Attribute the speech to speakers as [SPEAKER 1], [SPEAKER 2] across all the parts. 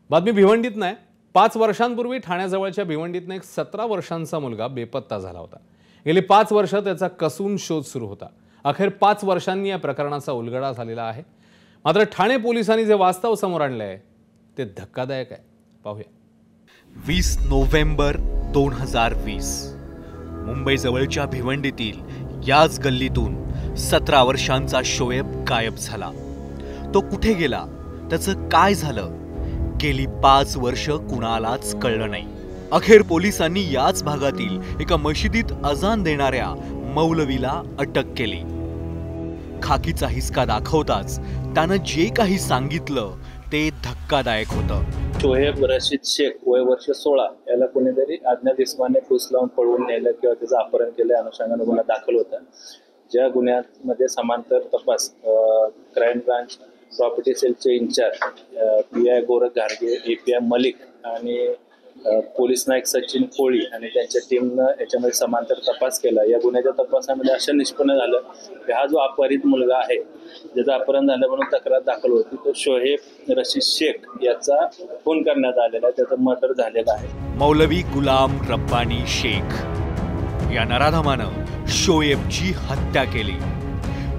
[SPEAKER 1] बातमी भिवंडीत नाही। 5 वर्षांपूर्वी ठाण्याजवळच्या भिवंडीतनं एक 17 वर्षांचा मुलगा बेपत्ता झाला होता। गेली 5 वर्ष त्याचा कसून शोध सुरू होता। अखेर 5 वर्षांनी या प्रकरणाचा उलगडा झालेला आहे। मात्र ठाणे पोलिसांनी जे वास्तव समोर आणले आहे ते धक्कादायक आहे। पाहूया।
[SPEAKER 2] 20 नोव्हेंबर 2020 मुंबई जवळच्या भिवंडीतील याच गल्लीतून 17 वर्षांचा शोएब गायब झाला। तो कुठे गेला, त्याचं काय झालं, गेली 5 वर्ष कुणालाच कळलं नाही। अखेर पोलिसांनी याच भागातील एका मशिदीत अजान देणाऱ्या मौलवीला अटक केली। खाकीचा हिसका दाखवताच त्यानं जे काही सांगितलं ते धक्कादायक होतं।
[SPEAKER 3] शोएब रशीद शेख वय वर्ष 16 याला कोणीतरी अज्ञात इसमाने फूस लावून पळवून नेलं किंवा त्याचं अपहरण केलं अनुषंगाने गुन्हा दाखल होता। ज्या गुन्ह्यामध्ये समांतर तपास क्राईम ब्रांच प्रॉपर्टी सेलचे इंचार्ज पी.आय. गोरख घारगे, ए.पी.आय. मलिक आणि पोलीस नायक सचिन कोळी आणि त्यांच्या टीमनं याच्यामध्ये समांतर तपास केला। या गुन्ह्याच्या तपासामध्ये असं निष्पन्न झालं की हा जो अपहरित मुलगा आहे ज्याचं अपहरण झालं म्हणून तक्रार दाखल होती तो शोएब रशीद शेख याचा खून करण्यात आलेला आहे, त्याचं मर्डर झालेलं आहे।
[SPEAKER 2] मौलवी गुलाम रब्बानी शेख या नराधमानं शोएबची हत्या केली।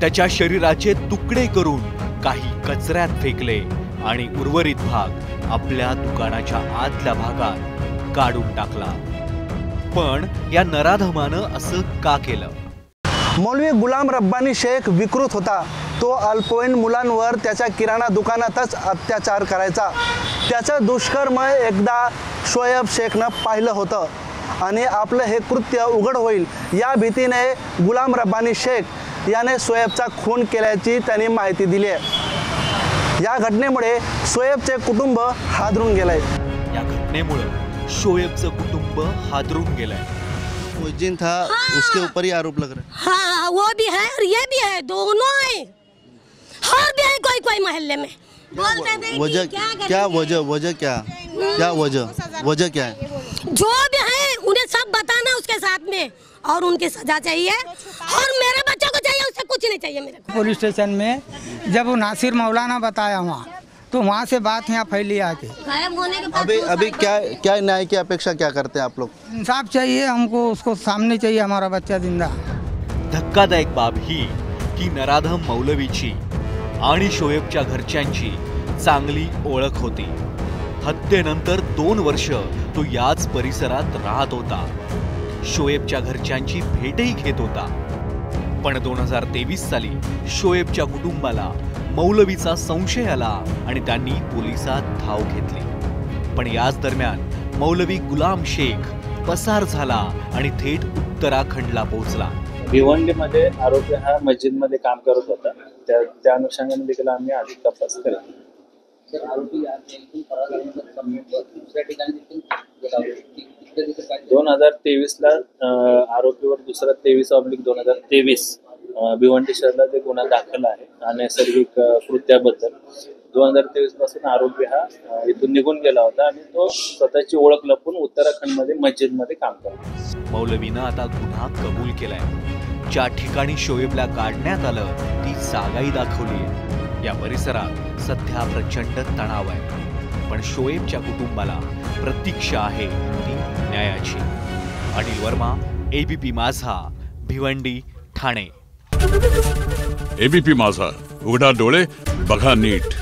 [SPEAKER 2] त्याच्या शरीराचे तुकडे करून काही कचऱ्यात फेकले आणि उर्वरित भाग आपल्या दुकानाच्या आतल्या भागात काढून टाकला। पण या नराधमानं असं का केलं?
[SPEAKER 4] मौलवी गुलाम रब्बानी शेख विकृत होता। तो अल्पवयीन मुलांवर त्याच्या किराणा दुकानातच अत्याचार करायचा। त्याचं दुष्कर्म एकदा शोएब शेखनं पाहिलं होतं आणि आपलं हे कृत्य उघड होईल या भीतीने गुलाम रब्बानी शेख याने शोएबचा खून केल्याची त्यांनी माहिती दिली आहे। या घटनेमुळे शोएबचे कुटुंब हादरून गेलंय।
[SPEAKER 2] या घटनेमुळे शोएबचं कुटुंब हादरून गेलंय।
[SPEAKER 5] मुजिन था उसके ऊपर ही आरोप लग रहा है।
[SPEAKER 6] हाँ वो भी है और ये भी है, दोनों है। हर भी है कोई कोई मोहल्ले में बोलते थे
[SPEAKER 5] वजह क्या वजह क्या है?
[SPEAKER 6] जो भी है उन्हें सब बताना उसके साथ में और उनकी सजा चाहिए और मेरे बच्चों को चाहिए, उससे कुछ नहीं चाहिए मेरे को।
[SPEAKER 7] पुलिस स्टेशन में जब वो नासिर मौलाना बताया वहाँ तो वहाँ से बात यहाँ फैली आके
[SPEAKER 6] गायब होने के बाद
[SPEAKER 5] अभी क्या न्याय की अपेक्षा क्या करते हैं आप लोग?
[SPEAKER 7] इंसाफ चाहिए हमको, उसको सामने चाहिए हमारा बच्चा जिंदा।
[SPEAKER 2] धक्कादायक बाब ही की नराधम मौलवीची आणि शोएबच्या घरच्यांची चांगली ओळख होती। हत्येनंतर 2 वर्ष तो याच परिसरात राहत होता। शोएबच्या घरच्यांची भेटही घेत होता। पण 2023 साली शोएबच्या कुटुंबाला मौलवीचा संशय आला आणि त्यांनी पोलिसात धाव घेतली। पण याच दरम्यान मौलवी गुलाम शेख पसार झाला आणि थेट उत्तराखंडला पोहोचला।
[SPEAKER 3] भिवंडीमध्ये आरोपी हा मस्जिदमध्ये काम करत होता। त्या अनुषंगाने देखील आम्ही अधिक तपास केला। 2023 ला आरोपीवर दुसरा 23/2023 भिवंडी शहराला ते गुन्हा दाखल आहे अनैसर्गिक कृत्याबद्दल। 2023 पासून आरोपी हा इथून निघून गेला होता आणि तो स्वतःची ओळख लपवून उत्तराखंडमध्ये मस्जिदमध्ये काम करतो।
[SPEAKER 2] मौलवीनं आता गुन्हा कबूल केलाय। ज्या ठिकाणी शोएबला काढण्यात आलं ती जागाही दाखवली आहे। या परिसरात सध्या प्रचंड तणाव आहे, पण शोएबच्या कुटुंबाला प्रतीक्षा आहे ती न्यायाची। अनिल वर्मा, एबीपी माझा, भिवंडी, ठाणे।
[SPEAKER 8] एबीपी माझा, उघडा डोळे बघा नीट।